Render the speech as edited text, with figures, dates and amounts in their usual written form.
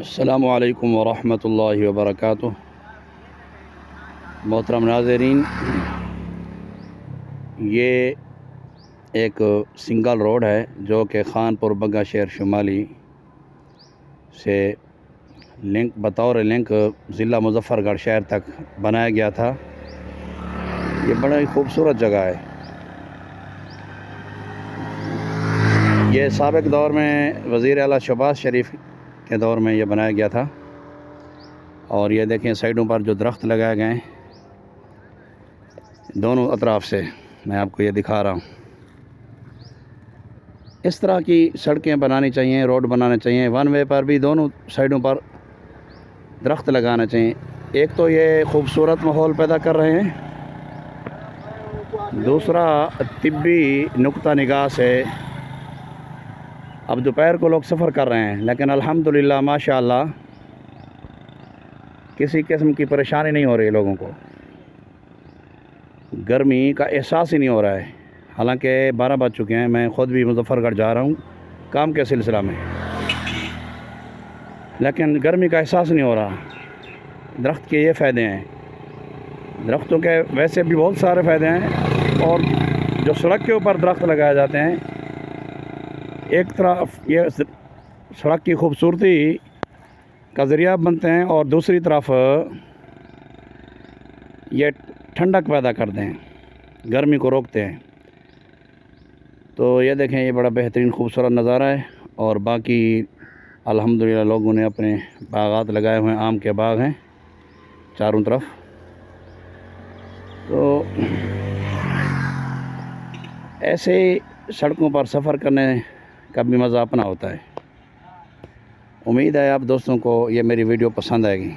السلام علیکم ورحمۃ اللہ وبرکاتہ۔ محترم ناظرین، یہ ایک سنگل روڈ ہے جو کہ خانپور بگا شہر شمالی سے بطور لنک ضلع مظفر گڑھ شہر تک بنایا گیا تھا۔ یہ بڑا ہی خوبصورت جگہ ہے۔ یہ سابق دور میں وزیر اعلیٰ شہباز شریف کے دور میں یہ بنایا گیا تھا، اور یہ دیکھیں سائیڈوں پر جو درخت لگائے گئے ہیں دونوں اطراف سے، میں آپ کو یہ دکھا رہا ہوں۔ اس طرح کی سڑکیں بنانی چاہیے، روڈ بنانے چاہیے، ون وے پر بھی دونوں سائیڈوں پر درخت لگانا چاہیے۔ ایک تو یہ خوبصورت ماحول پیدا کر رہے ہیں، دوسرا طبی نقطہ نگاہ سے اب دوپہر کو لوگ سفر کر رہے ہیں، لیکن الحمدللہ ماشاءاللہ کسی قسم کی پریشانی نہیں ہو رہی لوگوں کو، گرمی کا احساس ہی نہیں ہو رہا ہے۔ حالانکہ 12 بج چکے ہیں، میں خود بھی مظفر گڑھ جا رہا ہوں کام کے سلسلہ میں، لیکن گرمی کا احساس نہیں ہو رہا۔ درخت کے یہ فائدے ہیں، درختوں کے ویسے بھی بہت سارے فائدے ہیں، اور جو سڑک کے اوپر درخت لگائے جاتے ہیں، ایک طرف یہ سڑک کی خوبصورتی کا ذریعہ بنتے ہیں، اور دوسری طرف یہ ٹھنڈک پیدا کرتے ہیں، گرمی کو روکتے ہیں۔ تو یہ دیکھیں، یہ بڑا بہترین خوبصورت نظارہ ہے، اور باقی الحمدللہ لوگوں نے اپنے باغات لگائے ہوئے ہیں، آم کے باغ ہیں چاروں طرف۔ تو ایسے سڑکوں پر سفر کرنے کا بھی مزہ اپنا ہوتا ہے۔ امید ہے آپ دوستوں کو یہ میری ویڈیو پسند آئے گی۔